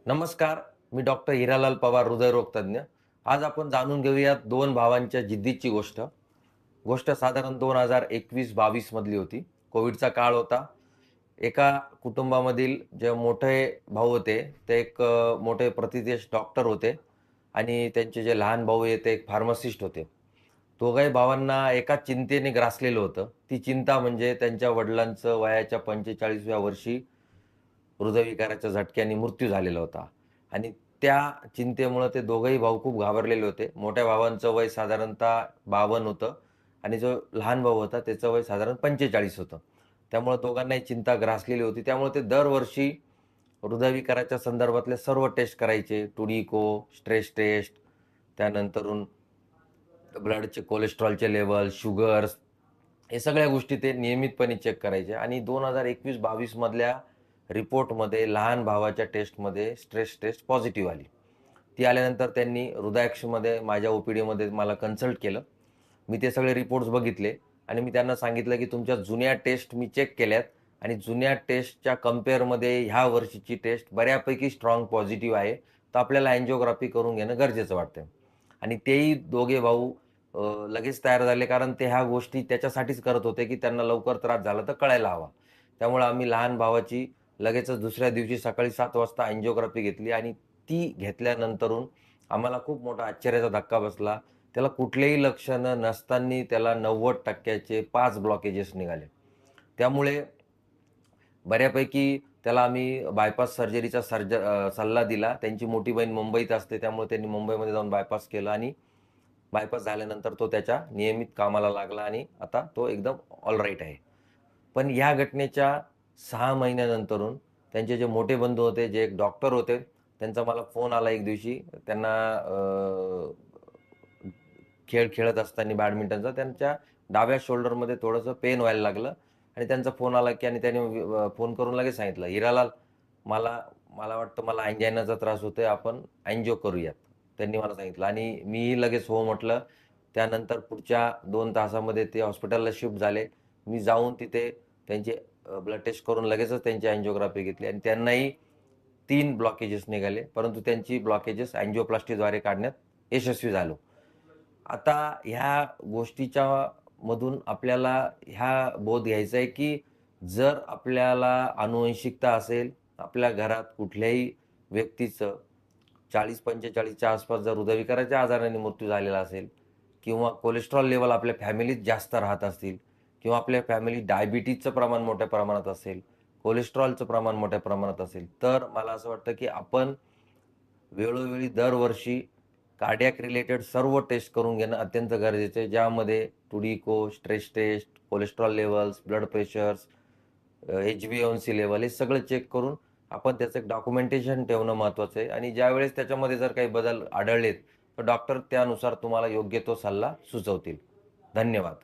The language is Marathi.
नमस्कार. मी डॉक्टर हिरालाल पवार, हृदयरोग तज्ञ. आज आपण जाणून घेऊयात 2 भावांच्या जिद्दीची गोष्ट. गोष्ट साधारण 2021-22 मधली होती. कोविडचा काळ होता. एका कुटुंबामधील जे मोठे भाऊ होते, ते एक मोठे प्रतिदेश डॉक्टर होते आणि त्यांचे जे लहान भाऊ आहे, ते एक फार्मासिस्ट होते. दोघाही भावांना एकाच चिंतेने ग्रासलेलं होतं. ती चिंता म्हणजे त्यांच्या वडिलांचं वयाच्या 45व्या वर्षी हृदयविकाराच्या झटक्याने मृत्यू झालेला होता आणि त्या चिंतेमुळं ते दोघंही भाऊ खूप घाबरलेले होते. मोठ्या भावांचं वय साधारणतः 52 होतं आणि जो लहान भाऊ होता त्याचं वय साधारण 45 होतं. त्यामुळं दोघांनाही चिंता ग्रासलेली होती. त्यामुळे ते दरवर्षी हृदयविकाराच्या संदर्भातल्या सर्व टेस्ट करायचे. टुडिको, स्ट्रेस टेस्ट, त्यानंतरून ब्लडचे कोलेस्ट्रॉलचे लेव्हल, शुगर्स हे सगळ्या गोष्टी ते नियमितपणे चेक करायचे आणि 2021-22 मधल्या रिपोर्टमध्ये लहान भावाच्या टेस्टमध्ये स्ट्रेस टेस्ट पॉझिटिव्ह आली. ती आल्यानंतर त्यांनी हृदयाक्षमध्ये माझ्या ओ-पी-डीमध्ये मला कन्सल्ट केलं. मी ते सगळे रिपोर्ट्स बघितले आणि मी त्यांना सांगितलं, की तुमच्या जुन्या टेस्ट मी चेक केल्यात आणि जुन्या टेस्टच्या कंपेअरमध्ये ह्या वर्षीची टेस्ट बऱ्यापैकी स्ट्राँग पॉझिटिव्ह आहे. तर आपल्याला अँजिओग्राफी करून घेणं गरजेचं वाटतंय. आणि तेही दोघे भाऊ लगेच तयार झाले कारण ते ह्या गोष्टी त्याच्यासाठीच करत होते, की त्यांना लवकर त्रास झाला तर कळायला हवा. त्यामुळे आम्ही लहान भावाची लगेचच दुसऱ्या दिवशी सकाळी 7 वाजता अँजिओग्राफी घेतली आणि ती घेतल्यानंतरून आम्हाला खूप मोठा आश्चर्याचा धक्का बसला. त्याला कुठलेही लक्षणं नसताना त्याला 90% 5 ब्लॉकेजेस निघाले. त्यामुळे बऱ्यापैकी त्याला आम्ही बायपास सर्जरीचा सल्ला दिला. त्यांची मोठी बहीण मुंबईत असते, त्यामुळे त्यांनी मुंबईमध्ये जाऊन बायपास केलं आणि बायपास झाल्यानंतर तो त्याच्या नियमित कामाला लागला आणि आता तो एकदम ऑलराईट आहे. पण ह्या घटनेच्या 6 महिन्यानंतरून त्यांचे जे मोठे बंधू होते, जे एक डॉक्टर होते, त्यांचा मला फोन आला एक दिवशी. त्यांना खेळ खेळत असताना बॅडमिंटनचा त्यांच्या डाव्या शोल्डरमध्ये थोडंसं पेन व्हायला लागलं आणि त्यांचा फोन आला, की आणि त्याने फोन करून लगेच सांगितलं, "हिरालाल, मला मला वाटतं मला अँजायनाचा त्रास होतोय. आपण अँजिओ करूयात." त्यांनी मला सांगितलं आणि मीही लगेच हो म्हटलं. त्यानंतर पुढच्या 2 तासामध्ये ते हॉस्पिटलला शिफ्ट झाले. मी जाऊन तिथे त्यांचे ब्लड टेस्ट करून लगेचच त्यांची अँजिओग्राफी घेतली आणि त्यांनाही 3 ब्लॉकेजेस निघाले. परंतु त्यांची ब्लॉकेजेस अँजिओप्लास्टीद्वारे काढण्यात यशस्वी झालो. आता ह्या गोष्टीच्या मधून आपल्याला ह्या बोध घ्यायचा आहे, की जर आपल्याला आनुवंशिकता असेल, आपल्या घरात कुठल्याही व्यक्तीचं 40-45च्या आसपास जर हृदयविकाराच्या आजाराने मृत्यू झालेला असेल किंवा कोलेस्ट्रॉल लेव्हल आपल्या फॅमिलीत जास्त राहत असतील किंवा आपल्या फॅमिलीत डायबिटीजचं प्रमाण मोठ्या प्रमाणात असेल, कोलेस्ट्रॉलचं प्रमाण मोठ्या प्रमाणात असेल, तर मला असं वाटतं, की आपण वेळोवेळी दरवर्षी कार्डियाक रिलेटेड सर्व टेस्ट करून घेणं अत्यंत गरजेचं आहे. ज्यामध्ये two D echo, stress test, cholesterol levels, blood pressures, HbA1c level हे सगळं चेक करून आपण त्याचं एक डॉक्युमेंटेशन ठेवणं महत्त्वाचं आहे आणि ज्यावेळेस त्याच्यामध्ये जर काही बदल आढळलेत, तर डॉक्टर त्यानुसार तुम्हाला योग्य तो सल्ला सुचवतील. धन्यवाद.